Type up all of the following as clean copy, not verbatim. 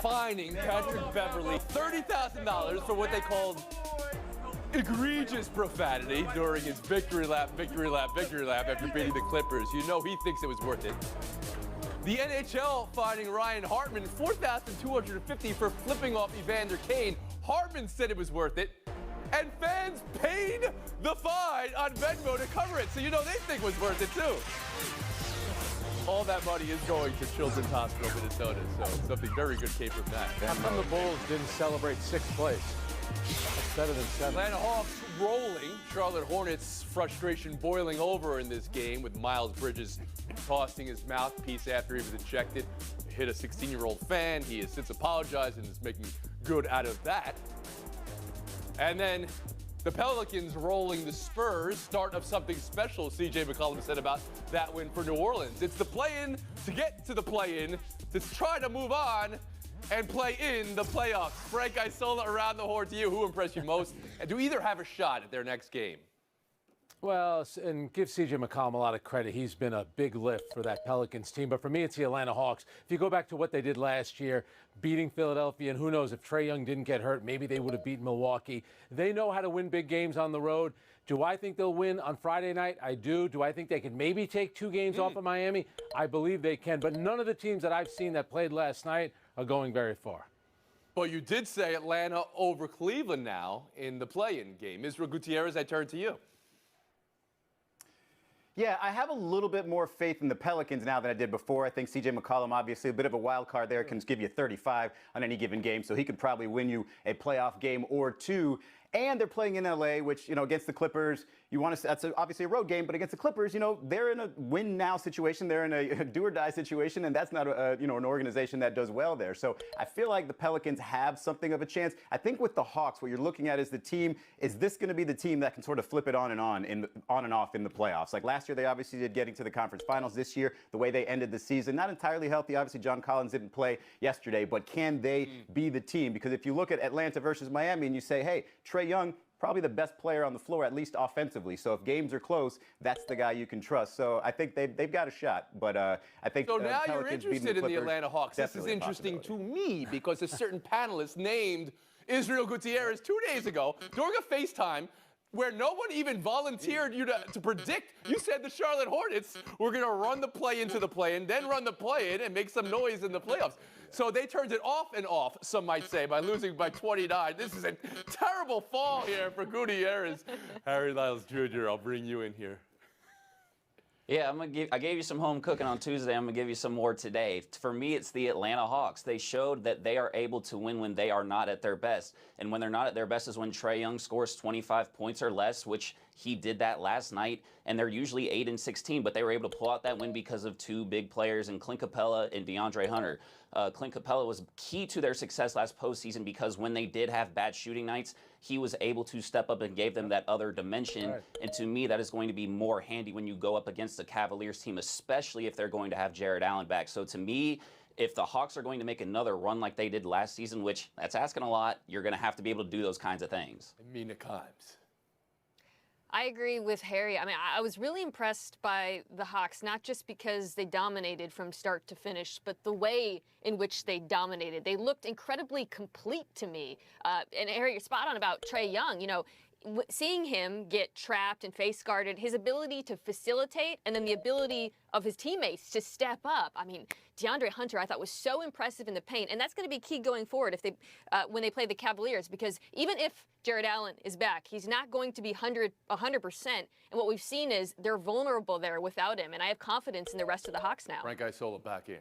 fining Patrick Beverley $30,000 for what they called egregious profanity during his victory lap after beating the Clippers. You know he thinks it was worth it. The NHL fining Ryan Hartman $4,250 for flipping off Evander Kane. Hartman said it was worth it, and fans paid the fine on Venmo to cover it. So you know they think it was worth it too. All that money is going to Children's Hospital, Minnesota, so something very good came from that. How come the Bulls didn't celebrate sixth place? That's better than seventh. Atlanta Hawks rolling. Charlotte Hornets frustration boiling over in this game with Miles Bridges tossing his mouthpiece after he was ejected. Hit a 16-year-old fan. He has since apologized and is making good out of that. And then the Pelicans rolling the Spurs, start of something special, C.J. McCollum said about that win for New Orleans. It's the play-in to get to the play-in, to try to move on and play in the playoffs. Frank Isola around the horn to you. Who impressed you most? And do either have a shot at their next game? Well, and give C.J. McCollum a lot of credit. He's been a big lift for that Pelicans team. But for me, it's the Atlanta Hawks. If you go back to what they did last year, beating Philadelphia, and who knows, if Trae Young didn't get hurt, maybe they would have beaten Milwaukee. They know how to win big games on the road. Do I think they'll win on Friday night? I do. Do I think they can maybe take 2 games off of Miami? I believe they can. But none of the teams that I've seen that played last night are going very far. Well, you did say Atlanta over Cleveland now in the play-in game. Israel Gutierrez, I turn to you. Yeah, I have a little bit more faith in the Pelicans now than I did before. I think C.J. McCollum, obviously a bit of a wild card there, can give you 35 on any given game, so he could probably win you a playoff game or 2. And they're playing in L.A., which, you know, against the Clippers, that's obviously a road game, but against the Clippers, you know, they're in a win-now situation. They're in a do-or-die situation, and that's not, an organization that does well there. So I feel like the Pelicans have something of a chance. I think with the Hawks, what you're looking at is the team, is this going to be the team that can sort of flip it on and off in the playoffs? Like last year, they obviously did getting to the conference finals. This year, the way they ended the season, not entirely healthy. Obviously, John Collins didn't play yesterday, but can they be the team? Because if you look at Atlanta versus Miami and you say, hey, Trae Young, probably the best player on the floor, at least offensively. So if games are close, that's the guy you can trust. So I think they've got a shot. But I think so. Now you're Pelicans interested in the Atlanta Hawks. This is interesting to me because a certain panelist named Israel Gutierrez 2 days ago during a FaceTime where no one even volunteered you to predict. You said the Charlotte Hornets were going to run the play into the play-in, then run the play-in and make some noise in the playoffs. So they turned it off and off, some might say, by losing by 29. This is a terrible fall here for Gutierrez. Harry Lyles Jr., I'll bring you in here. Yeah, I gave you some home cooking on Tuesday. I'm going to give you some more today. For me, it's the Atlanta Hawks. They showed that they are able to win when they are not at their best. And when they're not at their best is when Trae Young scores 25 points or less, which he did that last night. And they're usually 8-16, but they were able to pull out that win because of 2 big players in Clint Capella and DeAndre Hunter. Clint Capella was key to their success last postseason because when they did have bad shooting nights, he was able to step up and gave them that other dimension. Right. And to me, that is going to be more handy when you go up against the Cavaliers team, especially if they're going to have Jared Allen back. So to me, if the Hawks are going to make another run like they did last season, which that's asking a lot, you're going to have to be able to do those kinds of things. Mina Kimes. I agree with Harry. I mean, I was really impressed by the Hawks, not just because they dominated from start to finish, but the way in which they dominated. They looked incredibly complete to me. And Harry, you're spot on about Trae Young. You know, seeing him get trapped and face guarded, his ability to facilitate, and then the ability of his teammates to step up. I mean, DeAndre Hunter, I thought, was so impressive in the paint, and that's going to be key going forward if they, when they play the Cavaliers, because even if Jared Allen is back, he's not going to be 100%. And what we've seen is they're vulnerable there without him, and I have confidence in the rest of the Hawks now. Frank Isola back in.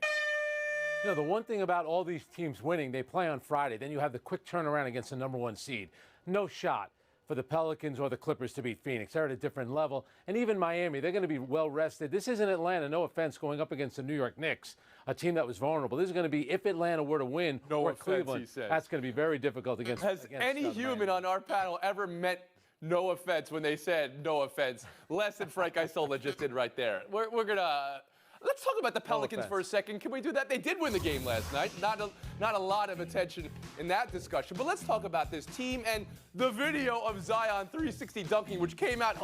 You know, the one thing about all these teams winning, they play on Friday. Then you have the quick turnaround against the #1 seed. No shot for the Pelicans or the Clippers to beat Phoenix. They're at a different level. And even Miami, they're going to be well rested. This isn't Atlanta, no offense, going up against the New York Knicks, a team that was vulnerable. This is going to be, if Atlanta were to win, or Cleveland, that's going to be very difficult against any human on our panel ever meant no offense when they said no offense? Less than Frank Isola just did right there. We're going to... Let's talk about the Pelicans for a second. Can we do that? They did win the game last night. Not a lot of attention in that discussion. But let's talk about this team and the video of Zion 360 dunking, which came out,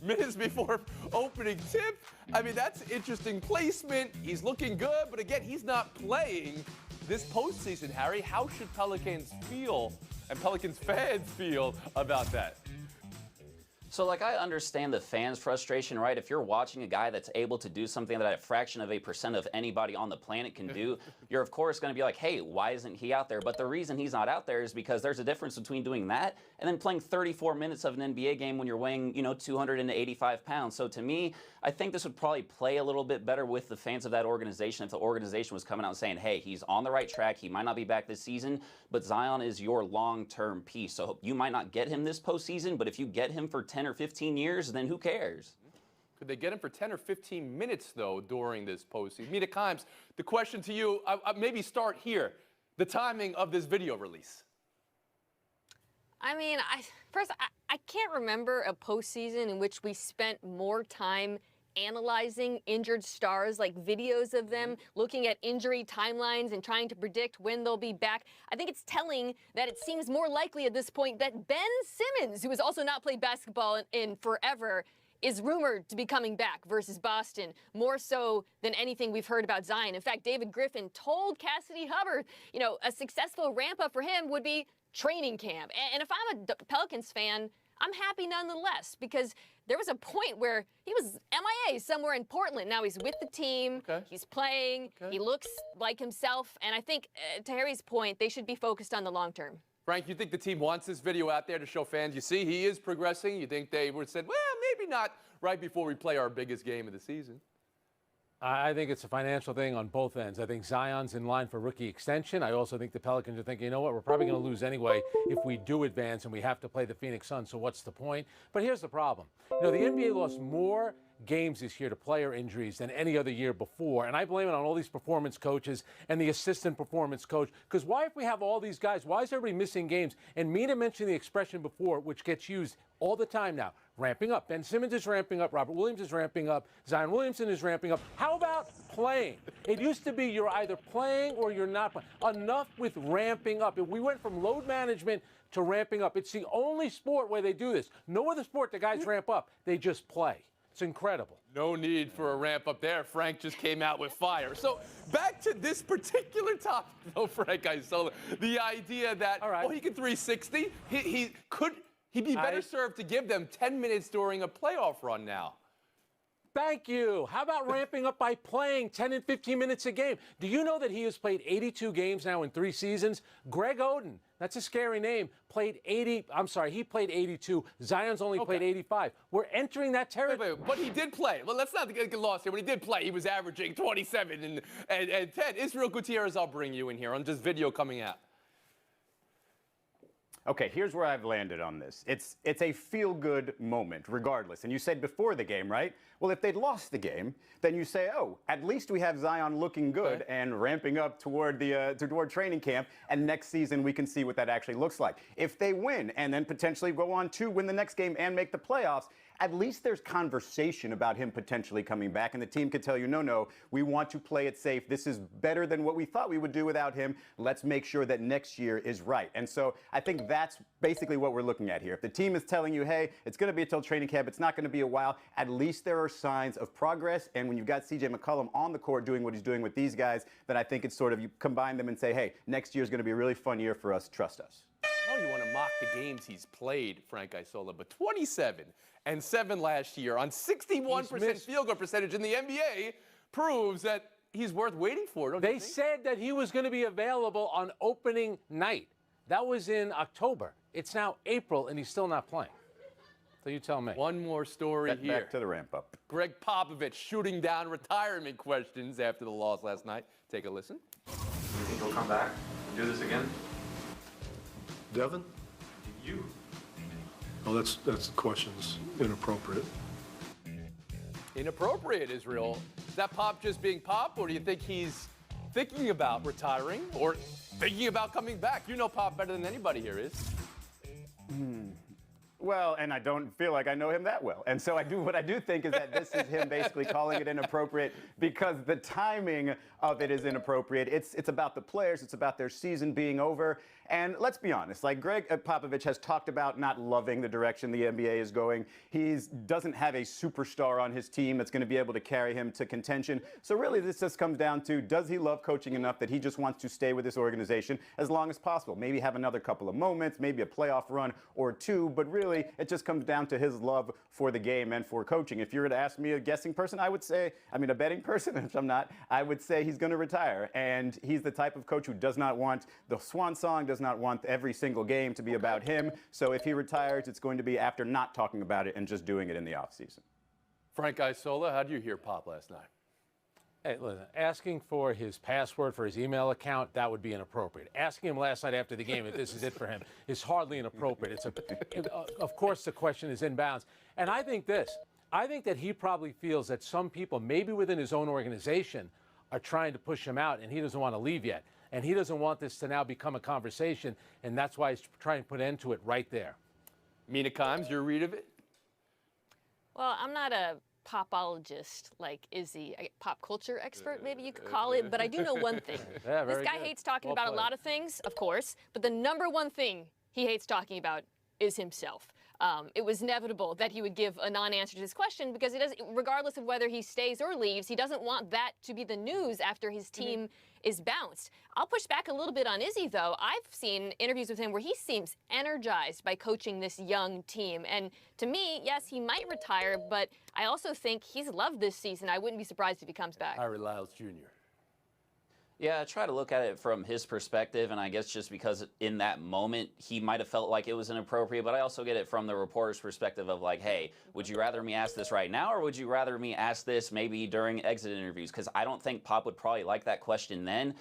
minutes before opening tip. I mean, that's interesting placement. He's looking good, but again, he's not playing. this postseason, Harry, how should Pelicans feel and Pelicans fans feel about that? So, like, I understand the fans' frustration, right? If you're watching a guy that's able to do something that a fraction of a percent of anybody on the planet can do, you're, of course, going to be like, hey, why isn't he out there? But the reason he's not out there is because there's a difference between doing that and then playing 34 minutes of an NBA game when you're weighing, 285 pounds. So, to me, I think this would probably play a little bit better with the fans of that organization if the organization was coming out and saying, hey, he's on the right track. He might not be back this season, but Zion is your long-term piece. So, you might not get him this postseason, but if you get him for 10 or 15 years, then who cares? Could they get him for 10 or 15 minutes, though, during this postseason? Mina Kimes, the question to you, maybe start here. The timing of this video release. I mean, I can't remember a postseason in which we spent more time analyzing injured stars, like videos of them, looking at injury timelines and trying to predict when they'll be back. I think it's telling that it seems more likely at this point that Ben Simmons, who has also not played basketball in forever, is rumored to be coming back versus Boston, more so than anything we've heard about Zion. In fact, David Griffin told Cassidy Hubbard, a successful ramp up for him would be training camp. And if I'm a Pelicans fan, I'm happy nonetheless, because there was a point where he was MIA somewhere in Portland. Now he's with the team, he's playing, he looks like himself, and I think, to Harry's point, they should be focused on the long term. Frank, you think the team wants this video out there to show fans, you see, he is progressing? You think they would have said, well, maybe not right before we play our biggest game of the season? I think it's a financial thing on both ends. I think Zion's in line for rookie extension. I also think the Pelicans are thinking, you know what, we're probably going to lose anyway if we do advance and we have to play the Phoenix Suns, so what's the point? But here's the problem. The NBA lost more games this year to player injuries than any other year before, and I blame it on all these performance coaches and the assistant performance coach, because why, if we have all these guys, why is everybody missing games? And Mina mentioned the expression before, which gets used all the time now, ramping up. Ben Simmons is ramping up, Robert Williams is ramping up, Zion Williamson is ramping up. How about playing? It used to be you're either playing or you're not playing. Enough with ramping up. We went from load management to ramping up. It's the only sport where they do this. No other sport the guys ramp up. They just play. It's incredible. No need for a ramp up there. Frank just came out with fire. So back to this particular topic, though, Frank Isola. The idea that, he can 360. He'd be better served to give them 10 minutes during a playoff run now. Thank you. How about ramping up by playing 10 and 15 minutes a game? Do you know that he has played 82 games now in 3 seasons? Greg Oden, that's a scary name, played 80. I'm sorry, he played 82. Zion's only played 85. We're entering that territory. But he did play. Well, let's not get lost here. When he did play, he was averaging 27 and 10. Israel Gutierrez, I'll bring you in here on just video coming out. Okay, here's where I've landed on this. It's a feel-good moment, regardless. And you said before the game, right? Well, if they'd lost the game, then you say, oh, at least we have Zion looking good and ramping up toward training camp, and next season we can see what that actually looks like. If they win and then potentially go on to win the next game and make the playoffs, at least there's conversation about him potentially coming back, and the team could tell you, no, we want to play it safe. This is better than what we thought we would do without him. Let's make sure that next year is right. And so I think that's basically what we're looking at here. If the team is telling you, hey, it's going to be until training camp, it's not going to be a while, at least there are signs of progress. And when you've got CJ McCollum on the court doing what he's doing with these guys, then I think it's sort of, you combine them and say, hey, next year is going to be a really fun year for us. Trust us. I know you want to mock the games he's played, Frank Isola, but 27 and 7 last year on 61% field goal percentage in the NBA proves that he's worth waiting for, don't you think? They said that he was going to be available on opening night. That was in October. It's now April, and he's still not playing. So you tell me. One more story here. Back to the ramp up. Greg Popovich shooting down retirement questions after the loss last night. Take a listen. You think he'll come back and do this again? Devin? You. Oh, that's the question's inappropriate. Inappropriate, Israel. Is that Pop just being Pop, or do you think he's thinking about retiring or thinking about coming back? You know Pop better than anybody here is. Well, and I don't feel like I know him that well. And so what I do think is that this is him basically calling it inappropriate because the timing of it is inappropriate. It's about the players. It's about their season being over. And let's be honest, like Greg Popovich has talked about not loving the direction the NBA is going. He doesn't have a superstar on his team that's going to be able to carry him to contention. So really this just comes down to, does he love coaching enough that he just wants to stay with this organization as long as possible? Maybe have another couple of moments, maybe a playoff run or two, but really it just comes down to his love for the game and for coaching. If you were to ask me a guessing person, I would say, a betting person, which I'm not, I would say he's going to retire. And he's the type of coach who does not want the swan song, does not want every single game to be about him. So if he retires, it's going to be after not talking about it and just doing it in the offseason. Frank Isola, how did you hear Pop last night? Hey, listen, asking for his password for his email account, that would be inappropriate. Asking him last night after the game if this is it for him is hardly inappropriate. Of course, the question is inbounds. And I think that he probably feels that some people, maybe within his own organization, are trying to push him out, and he doesn't want to leave yet. And he doesn't want this to now become a conversation, and that's why he's trying to put an end to it right there. Mina Kimes, your read of it? Well, I'm not a popologist like Izzy, a pop culture expert, maybe you could call it, but I do know one thing. Yeah, this guy hates talking about a lot of things, of course, but the number one thing he hates talking about is himself. It was inevitable that he would give a non-answer to this question because he does, regardless of whether he stays or leaves, he doesn't want that to be the news after his team is bounced. I'll push back a little bit on Izzy, though. I've seen interviews with him where he seems energized by coaching this young team. And to me, yes, he might retire, but I also think he's loved this season. I wouldn't be surprised if he comes back. Harry Lyles Jr. Yeah, I try to look at it from his perspective, and I guess just because in that moment he might have felt like it was inappropriate, but I also get it from the reporter's perspective of like, hey, would you rather me ask this right now, or would you rather me ask this maybe during exit interviews? Because I don't think Pop would probably like that question then.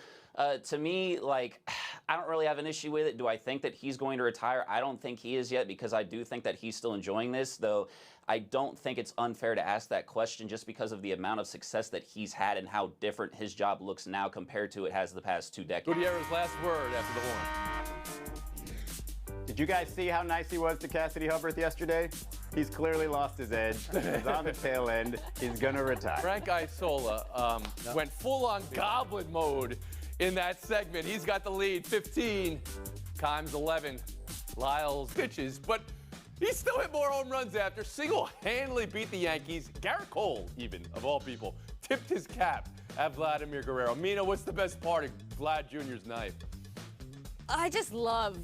To me, like, I don't really have an issue with it. Do I think that he's going to retire? I don't think he is yet because I do think that he's still enjoying this, though I don't think it's unfair to ask that question just because of the amount of success that he's had and how different his job looks now compared to it has the past 2 decades. Gutierrez's last word after the horn. Did you guys see how nice he was to Cassidy Hubbarth yesterday? He's clearly lost his edge. He's on the tail end. He's going to retire. Frank Isola went full-on goblin mode in that segment. He's got the lead, 15, Kimes 11. Lyles pitches, but he still hit more home runs after. Single-handedly beat the Yankees. Garrett Cole, even, of all people, tipped his cap at Vladimir Guerrero. Mina, what's the best part of Vlad Jr.'s night? I just love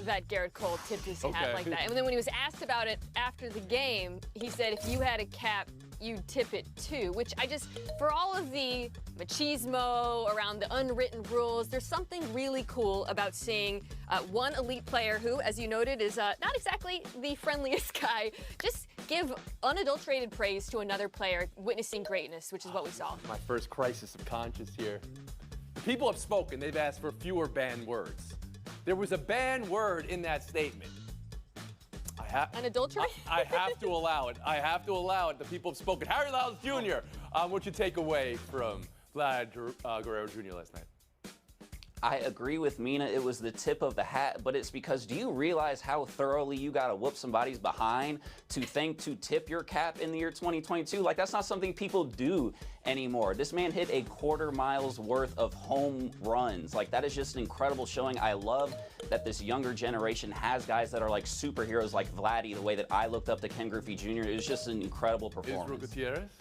that Garrett Cole tipped his cap like that. And then when he was asked about it after the game, he said, if you had a cap, you'd tip it too, which I just, for all of the machismo around the unwritten rules, there's something really cool about seeing one elite player who, as you noted, is not exactly the friendliest guy, just give unadulterated praise to another player witnessing greatness, which is what we saw. My first crisis of conscience here. The people have spoken. They've asked for fewer banned words. There was a banned word in that statement. Unadulterated? I have to allow it. I have to allow it. The people have spoken. Harry Lyles Jr., what you take away from Vlad Guerrero Jr. last night? I agree with Mina. It was the tip of the hat, but it's because do you realize how thoroughly you got to whoop somebody's behind to think to tip your cap in the year 2022? Like, that's not something people do anymore. This man hit a quarter mile's worth of home runs. Like, that is just an incredible showing. I love that this younger generation has guys that are like superheroes like Vladdy, the way that I looked up to Ken Griffey Jr. It was just an incredible performance. Israel Gutierrez?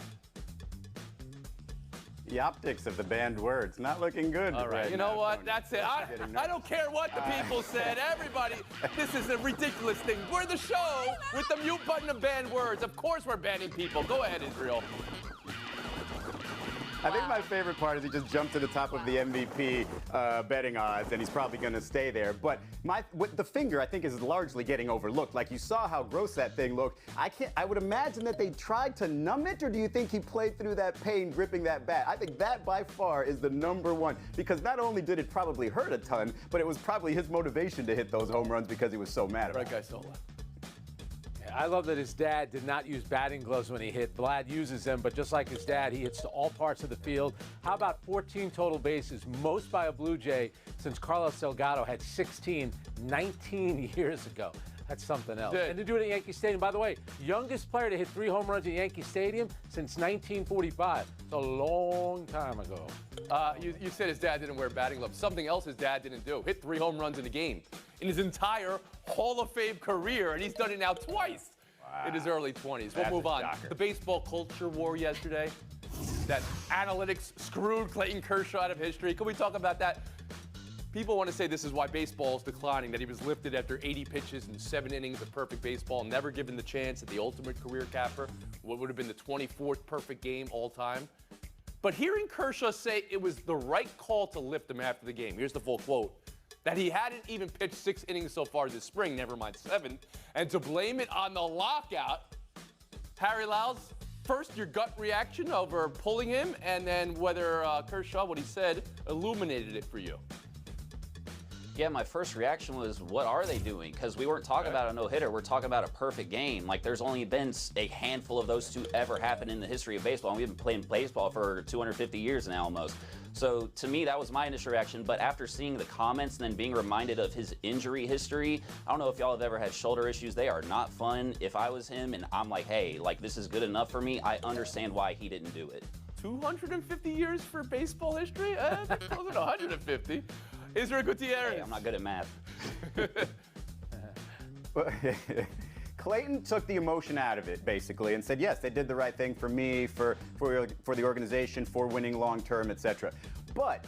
The optics of the banned words not looking good. All right, you know what? That's it. I don't care what the people said. Everybody, this is a ridiculous thing. We're the show with the mute button of banned words. Of course we're banning people. Go ahead, Israel. I think my favorite part is he just jumped to the top of the MVP betting odds, and he's probably going to stay there. But the finger, I think, is largely getting overlooked. Like, you saw how gross that thing looked. I would imagine that they tried to numb it, or do you think he played through that pain gripping that bat? I think that by far is the number one, because not only did it probably hurt a ton, but it was probably his motivation to hit those home runs because he was so mad about it. Frank Isola. I love that his dad did not use batting gloves when he hit. Vlad uses them, but just like his dad, he hits to all parts of the field. How about 14 total bases, most by a Blue Jay since Carlos Delgado had 16 19 years ago? That's something else. Did. And to do it at Yankee Stadium, by the way, youngest player to hit 3 home runs at Yankee Stadium since 1945. It's a long time ago. You said his dad didn't wear batting gloves. Something else his dad didn't do. Hit 3 home runs in a game in his entire Hall of Fame career, and he's done it now twice in his early 20s. We'll move on. The baseball culture war yesterday. That analytics screwed Clayton Kershaw out of history. Can we talk about that? People want to say this is why baseball is declining, that he was lifted after 80 pitches and 7 innings of perfect baseball, never given the chance at the ultimate career capper, what would have been the 24th perfect game all time. But hearing Kershaw say it was the right call to lift him after the game, here's the full quote, that he hadn't even pitched 6 innings so far this spring, never mind 7, and to blame it on the lockout. Harry Lyles, first your gut reaction over pulling him, and then whether Kershaw, what he said, illuminated it for you. Yeah, my first reaction was, what are they doing? Because we weren't talking about a no-hitter. We're talking about a perfect game. Like, there's only been a handful of those two ever happen in the history of baseball. And we've been playing baseball for 250 years now almost. So, to me, that was my initial reaction. But after seeing the comments and then being reminded of his injury history, I don't know if y'all have ever had shoulder issues. They are not fun. If I was him and I'm like, hey, like, this is good enough for me, I understand why he didn't do it. 250 years for baseball history? I think closer to 150. Israel Gutierrez. Hey, I'm not good at math. Clayton took the emotion out of it, basically, and said, yes, they did the right thing for me, for the organization, for winning long-term, etc. But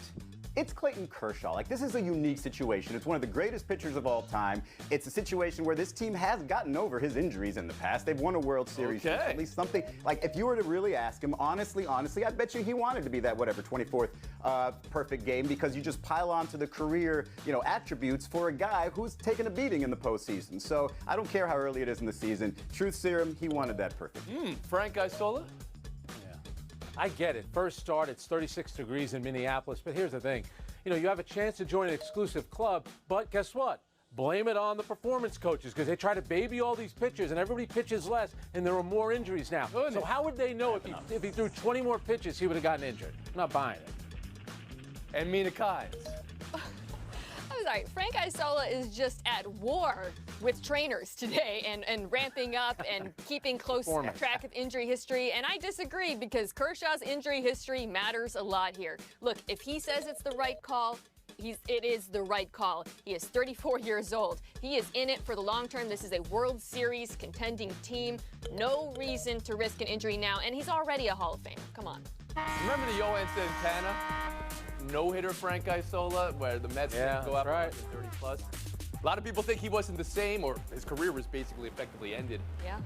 it's Clayton Kershaw. Like, this is a unique situation. It's one of the greatest pitchers of all time. It's a situation where this team has gotten over his injuries in the past. They've won a World Series. Okay. At least something. Like, if you were to really ask him, honestly, I bet you he wanted to be that, 24th perfect game, because you just pile on to the career, attributes for a guy who's taken a beating in the postseason. So I don't care how early it is in the season. Truth serum, he wanted that perfect. Frank Isola? I get it. First start, it's 36 degrees in Minneapolis. But here's the thing. You have a chance to join an exclusive club, but guess what? Blame it on the performance coaches, because they try to baby all these pitchers, and everybody pitches less, and there are more injuries now. So how would they know if he threw 20 more pitches, he would have gotten injured? I'm not buying it. And Mina Kimes. I'm sorry, Frank Isola is just at war with trainers today and ramping up and keeping close track of injury history. And I disagree, because Kershaw's injury history matters a lot here. Look, if he says it's the right call, it is the right call. He is 34 years old. He is in it for the long term. This is a World Series contending team. No reason to risk an injury now, and he's already a Hall of Famer. Come on. Remember the Yoan Santana no-hitter Frank Isola, where the Mets didn't go out for 30 plus? A lot of people think he wasn't the same, or his career was basically effectively ended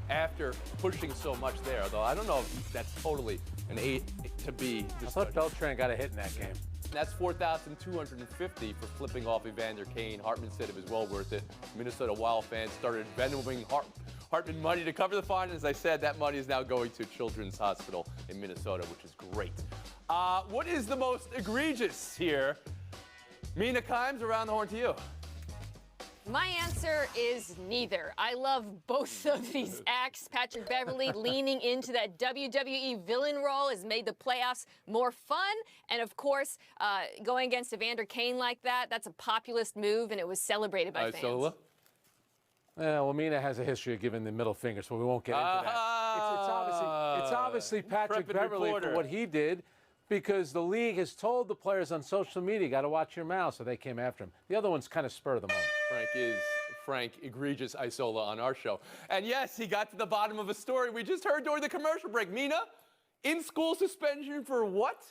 after pushing so much there. Although I don't know if that's totally an A to B. I thought Beltran got a hit in that game. That's 4,250 for flipping off Evander Kane. Hartman said it was well worth it. Minnesota Wild fans started bending Hartman money to cover the fine. As I said, that money is now going to Children's Hospital in Minnesota, which is great. What is the most egregious here? Mina Kimes, around the horn to you. My answer is neither. I love both of these acts. Patrick Beverley leaning into that WWE villain role has made the playoffs more fun. And of course, going against Evander Kane like that, that's a populist move, and it was celebrated by fans. Yeah, well, Mina has a history of giving the middle finger, so we won't get into that. It's obviously Patrick Beverley for what he did, because the league has told the players on social media, got to watch your mouth, so they came after him. The other one's kind of spur of the moment. Frank Egregious Isola on our show. And yes, he got to the bottom of a story we just heard during the commercial break. Mina, in-school suspension for what?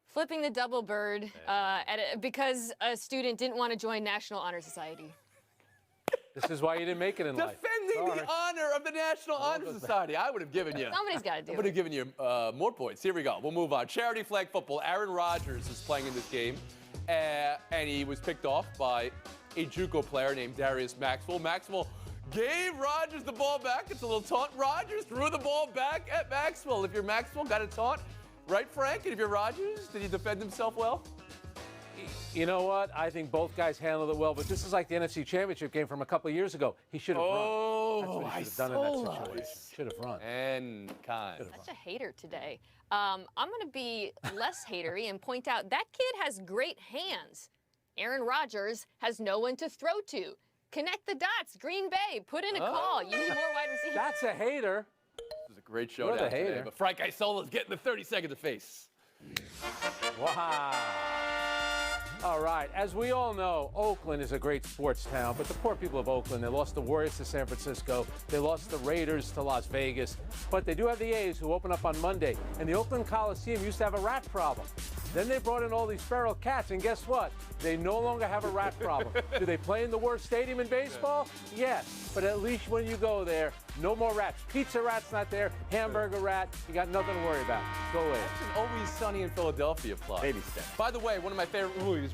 Flipping the double bird because a student didn't want to join National Honor Society. This is why you didn't make it in life. Defending the honor of the National Honor Society. I would have given you. Somebody's got to do it. I would have given you more points. Here we go. We'll move on. Charity flag football. Aaron Rodgers is playing in this game, and he was picked off by a JUCO player named Darius Maxwell. Maxwell gave Rodgers the ball back. It's a little taunt. Rodgers threw the ball back at Maxwell. If you're Maxwell, got a taunt, right, Frank? And if you're Rodgers, did he defend himself well? You know what? I think both guys handled it well, but this is like the NFC Championship game from a couple of years ago. He should have run. That's what he should have done in that situation. Should have run. And kind. Such a hater today. I'm going to be less hatery and point out that kid has great hands. Aaron Rodgers has no one to throw to. Connect the dots. Green Bay, put in a call. You need more wide receivers. That's a hater. This was a great You're showdown the today, hater. but Frank Isola's getting the 30 seconds of face. Wow. All right, as we all know, Oakland is a great sports town, but the poor people of Oakland, they lost the Warriors to San Francisco, they lost the Raiders to Las Vegas, but they do have the A's who open up on Monday, and the Oakland Coliseum used to have a rat problem. Then they brought in all these feral cats, and guess what? They no longer have a rat problem. Do they play in the worst stadium in baseball? Yes, but at least when you go there, no more rats. Pizza rat's not there, hamburger rat, you got nothing to worry about. Go away. That's an Always Sunny in Philadelphia plot. Baby steps. By the way, one of my favorite movies